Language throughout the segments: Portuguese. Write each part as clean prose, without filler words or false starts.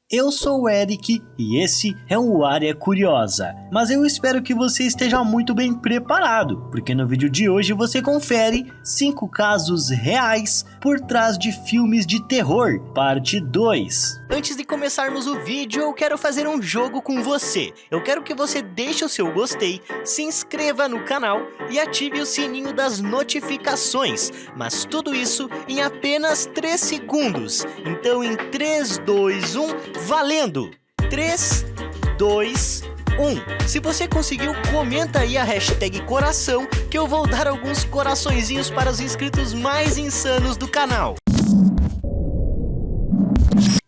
Eu sou o Eric e esse é o Área Curiosa, mas eu espero que você esteja muito bem preparado, porque no vídeo de hoje você confere 5 casos reais por trás de filmes de terror, parte 2. Antes de começarmos o vídeo, eu quero fazer um jogo com você. Eu quero que você deixe o seu gostei, se inscreva no canal e ative o sininho das notificações, mas tudo isso em apenas 3 segundos. Então em 3, 2, 1... valendo! 3, 2, 1. Se você conseguiu, comenta aí a hashtag coração que eu vou dar alguns coraçõezinhos para os inscritos mais insanos do canal.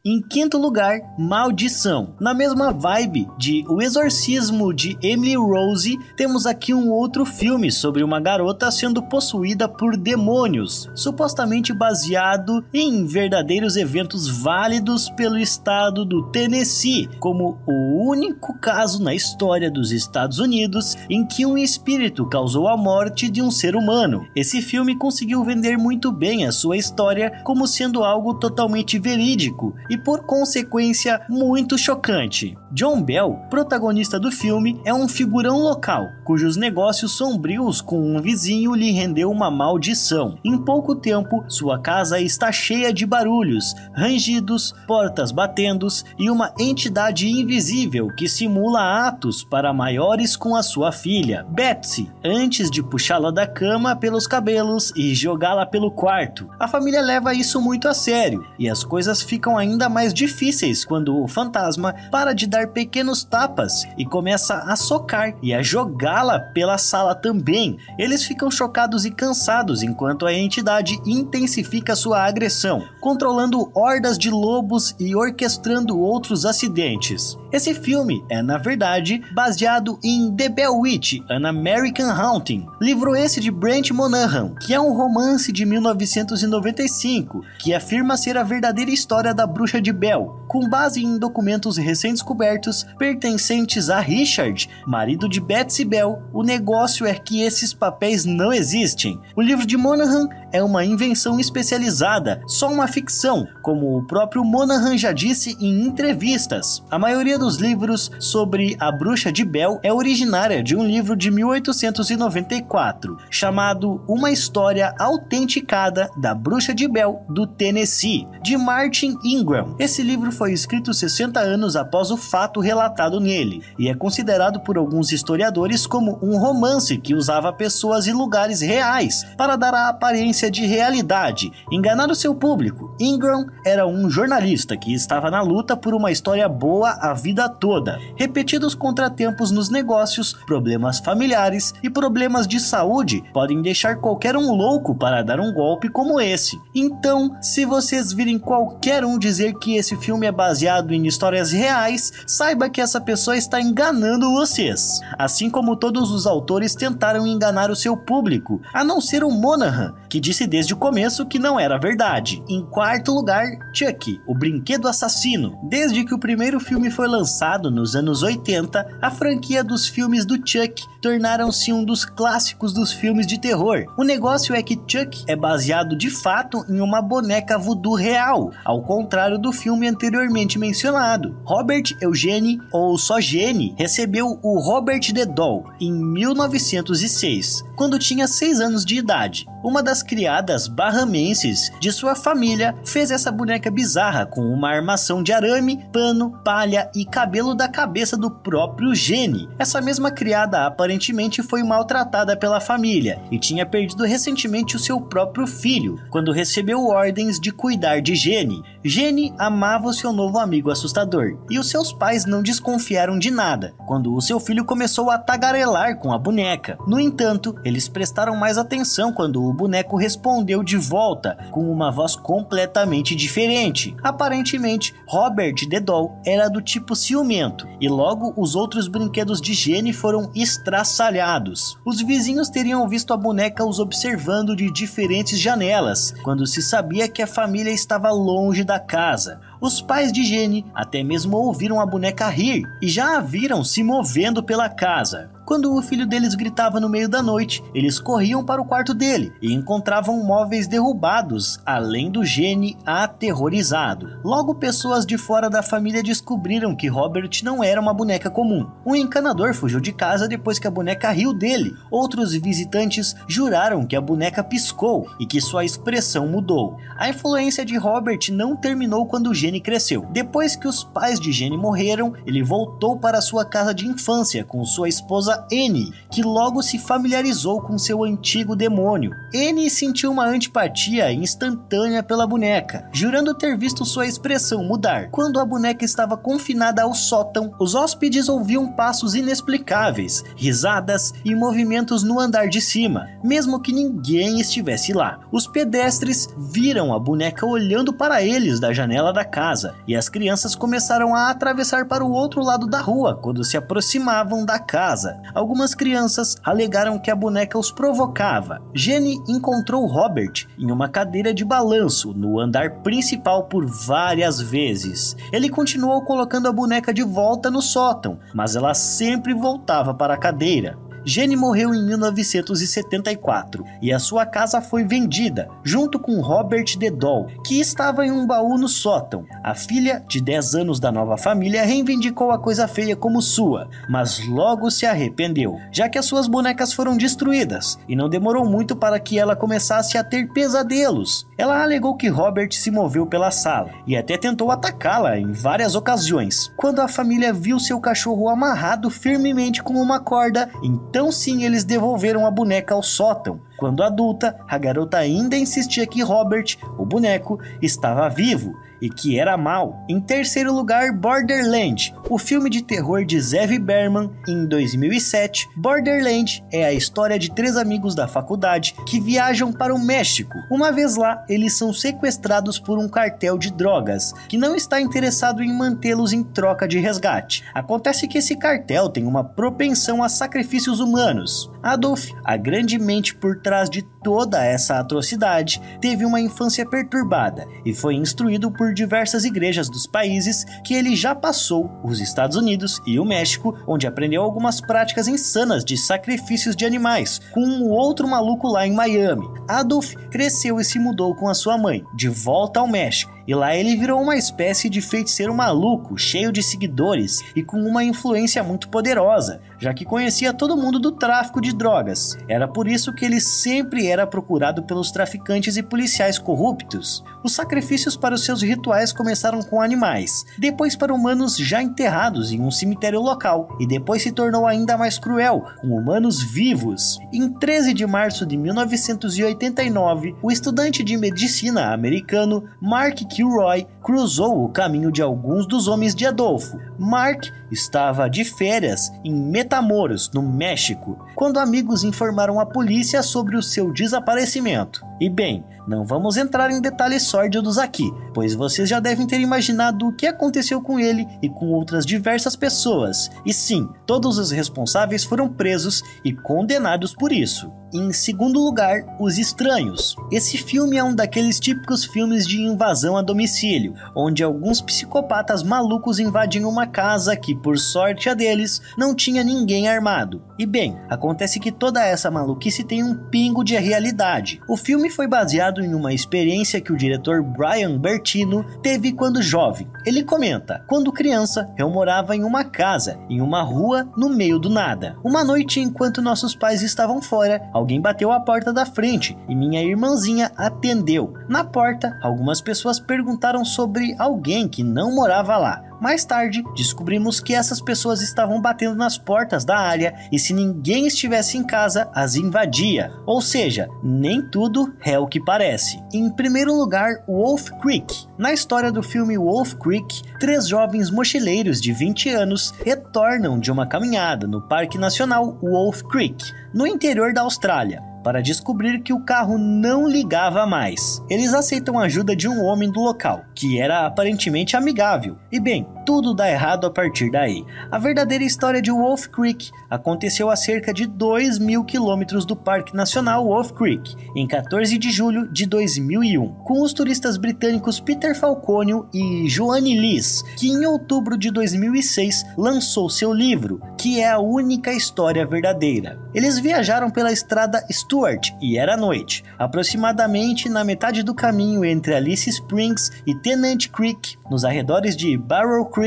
Em quinto lugar, Maldição. Na mesma vibe de O Exorcismo de Emily Rose, temos aqui um outro filme sobre uma garota sendo possuída por demônios, supostamente baseado em verdadeiros eventos válidos pelo estado do Tennessee, como o único caso na história dos Estados Unidos em que um espírito causou a morte de um ser humano. Esse filme conseguiu vender muito bem a sua história como sendo algo totalmente verídico e por consequência muito chocante. John Bell, protagonista do filme, é um figurão local, cujos negócios sombrios com um vizinho lhe rendeu uma maldição. Em pouco tempo, sua casa está cheia de barulhos, rangidos, portas batendo e uma entidade invisível que simula atos para maiores com a sua filha, Betsy, antes de puxá-la da cama pelos cabelos e jogá-la pelo quarto. A família leva isso muito a sério, e as coisas ficam ainda mais difíceis quando o fantasma para de dar pequenos tapas e começa a socar e a jogá-la pela sala também. Eles ficam chocados e cansados enquanto a entidade intensifica sua agressão, controlando hordas de lobos e orquestrando outros acidentes. Esse filme é, na verdade, baseado em The Bell Witch, An American Haunting, livro esse de Brent Monahan, que é um romance de 1995, que afirma ser a verdadeira história da bruxa de Bell, com base em documentos recém-descobertos pertencentes a Richard, marido de Betsy Bell. O negócio é que esses papéis não existem. O livro de Monahan é uma invenção especializada, só uma ficção, como o próprio Monahan já disse em entrevistas. A maioria dos livros sobre a bruxa de Bell é originária de um livro de 1894, chamado Uma História Autenticada da Bruxa de Bell do Tennessee, de Martin Ingram. Esse livro foi escrito 60 anos após o fato relatado nele, e é considerado por alguns historiadores como um romance que usava pessoas e lugares reais para dar a aparência de realidade, enganar o seu público. Ingram era um jornalista que estava na luta por uma história boa a vida toda. Repetidos contratempos nos negócios, problemas familiares e problemas de saúde podem deixar qualquer um louco para dar um golpe como esse. Então, se vocês virem qualquer um dizer que esse filme é baseado em histórias reais, saiba que essa pessoa está enganando vocês. Assim como todos os autores tentaram enganar o seu público, a não ser o Monahan, que disse desde o começo que não era verdade. Em quarto lugar, Chuck, o brinquedo assassino. Desde que o primeiro filme foi lançado nos anos 80, a franquia dos filmes do Chuck tornaram-se um dos clássicos dos filmes de terror. O negócio é que Chuck é baseado de fato em uma boneca voodoo real, ao contrário do filme anteriormente mencionado. Robert Eugene, ou só Gene, recebeu o Robert the Doll em 1906, quando tinha 6 anos de idade. Uma das criadas bahamenses de sua família fez essa boneca bizarra com uma armação de arame, pano, palha e cabelo da cabeça do próprio Gene. Essa mesma criada aparentemente foi maltratada pela família e tinha perdido recentemente o seu próprio filho, quando recebeu ordens de cuidar de Gene. Gene amava o seu novo amigo assustador, e os seus pais não desconfiaram de nada quando o seu filho começou a tagarelar com a boneca. No entanto, eles prestaram mais atenção quando o boneco respondeu de volta com uma voz completamente diferente. Aparentemente, Robert the Doll era do tipo ciumento, e logo os outros brinquedos de Gene foram estraçalhados. Os vizinhos teriam visto a boneca os observando de diferentes janelas, quando se sabia que a família estava longe da casa. Os pais de Gene até mesmo ouviram a boneca rir e já a viram se movendo pela casa. Quando o filho deles gritava no meio da noite, eles corriam para o quarto dele e encontravam móveis derrubados, além do Gene aterrorizado. Logo, pessoas de fora da família descobriram que Robert não era uma boneca comum. Um encanador fugiu de casa depois que a boneca riu dele. Outros visitantes juraram que a boneca piscou e que sua expressão mudou. A influência de Robert não terminou quando Gene cresceu. Depois que os pais de Gene morreram, ele voltou para sua casa de infância com sua esposa Annie, que logo se familiarizou com seu antigo demônio. Annie sentiu uma antipatia instantânea pela boneca, jurando ter visto sua expressão mudar. Quando a boneca estava confinada ao sótão, os hóspedes ouviam passos inexplicáveis, risadas e movimentos no andar de cima, mesmo que ninguém estivesse lá. Os pedestres viram a boneca olhando para eles da janela da casa, e as crianças começaram a atravessar para o outro lado da rua quando se aproximavam da casa. Algumas crianças alegaram que a boneca os provocava. Gene encontrou Robert em uma cadeira de balanço no andar principal por várias vezes. Ele continuou colocando a boneca de volta no sótão, mas ela sempre voltava para a cadeira. Gene morreu em 1974 e a sua casa foi vendida, junto com Robert the Doll, que estava em um baú no sótão. A filha, de 10 anos da nova família, reivindicou a coisa feia como sua, mas logo se arrependeu, já que as suas bonecas foram destruídas, e não demorou muito para que ela começasse a ter pesadelos. Ela alegou que Robert se moveu pela sala e até tentou atacá-la em várias ocasiões. Quando a família viu seu cachorro amarrado firmemente com uma corda, então sim eles devolveram a boneca ao sótão. Quando adulta, a garota ainda insistia que Robert, o boneco, estava vivo e que era mau. Em terceiro lugar, Borderland, o filme de terror de Zev Berman, em 2007. Borderland é a história de 3 amigos da faculdade que viajam para o México. Uma vez lá, eles são sequestrados por um cartel de drogas, que não está interessado em mantê-los em troca de resgate. Acontece que esse cartel tem uma propensão a sacrifícios humanos. Adolf, a grande mente por trás de toda essa atrocidade, teve uma infância perturbada e foi instruído por diversas igrejas dos países que ele já passou, os Estados Unidos e o México, onde aprendeu algumas práticas insanas de sacrifícios de animais, com um outro maluco lá em Miami. Adolf cresceu e se mudou com a sua mãe, de volta ao México, e lá ele virou uma espécie de feiticeiro maluco, cheio de seguidores e com uma influência muito poderosa, já que conhecia todo mundo do tráfico de drogas. Era por isso que ele sempre era procurado pelos traficantes e policiais corruptos. Os sacrifícios para os seus rituais começaram com animais, depois para humanos já enterrados em um cemitério local, e depois se tornou ainda mais cruel, com humanos vivos. Em 13 de março de 1989, o estudante de medicina americano Mark Kilroy cruzou o caminho de alguns dos homens de Adolfo. Mark estava de férias em Matamoros, no México, quando amigos informaram a polícia sobre o seu desaparecimento. E bem, não vamos entrar em detalhes sórdidos aqui, pois vocês já devem ter imaginado o que aconteceu com ele e com outras diversas pessoas. E sim, todos os responsáveis foram presos e condenados por isso. Em segundo lugar, Os Estranhos. Esse filme é um daqueles típicos filmes de invasão a domicílio, onde alguns psicopatas malucos invadem uma casa que, por sorte a deles, não tinha ninguém armado. E bem, acontece que toda essa maluquice tem um pingo de realidade. O filme foi baseado em uma experiência que o diretor Brian Bertino teve quando jovem. Ele comenta: quando criança, eu morava em uma casa, em uma rua, no meio do nada. Uma noite, enquanto nossos pais estavam fora, alguém bateu à porta da frente e minha irmãzinha atendeu. Na porta, algumas pessoas perguntaram sobre alguém que não morava lá. Mais tarde, descobrimos que essas pessoas estavam batendo nas portas da área e se ninguém estivesse em casa, as invadia. Ou seja, nem tudo é o que parece. Em primeiro lugar, Wolf Creek. Na história do filme Wolf Creek, 3 jovens mochileiros de 20 anos retornam de uma caminhada no Parque Nacional Wolf Creek, no interior da Austrália, para descobrir que o carro não ligava mais. Eles aceitam a ajuda de um homem do local, que era aparentemente amigável. E bem, tudo dá errado a partir daí. A verdadeira história de Wolf Creek aconteceu a cerca de 2.000 quilômetros do Parque Nacional Wolf Creek, em 14 de julho de 2001, com os turistas britânicos Peter Falconio e Joanne Lees, que em outubro de 2006 lançou seu livro, que é a única história verdadeira. Eles viajaram pela estrada Stuart e era noite, aproximadamente na metade do caminho entre Alice Springs e Tennant Creek, nos arredores de Barrow Creek.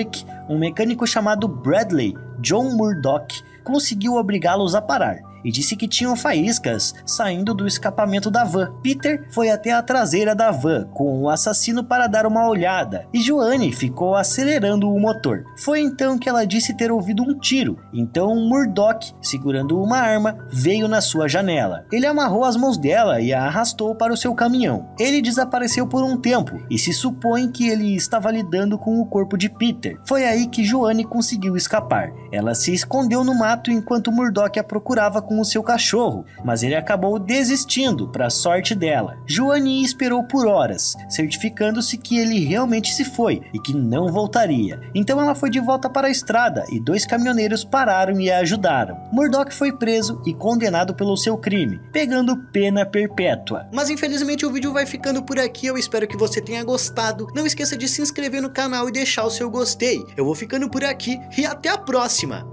Um mecânico chamado Bradley John Murdoch conseguiu obrigá-los a parar e disse que tinham faíscas saindo do escapamento da van. Peter foi até a traseira da van com o assassino para dar uma olhada e Joanne ficou acelerando o motor. Foi então que ela disse ter ouvido um tiro, então Murdoch, segurando uma arma, veio na sua janela. Ele amarrou as mãos dela e a arrastou para o seu caminhão. Ele desapareceu por um tempo e se supõe que ele estava lidando com o corpo de Peter. Foi aí que Joanne conseguiu escapar. Ela se escondeu no mato enquanto Murdoch a procurava com o seu cachorro, mas ele acabou desistindo para a sorte dela. Joanne esperou por horas, certificando-se que ele realmente se foi e que não voltaria. Então ela foi de volta para a estrada e 2 caminhoneiros pararam e a ajudaram. Murdoch foi preso e condenado pelo seu crime, pegando pena perpétua. Mas infelizmente o vídeo vai ficando por aqui, eu espero que você tenha gostado. Não esqueça de se inscrever no canal e deixar o seu gostei. Eu vou ficando por aqui e até a próxima!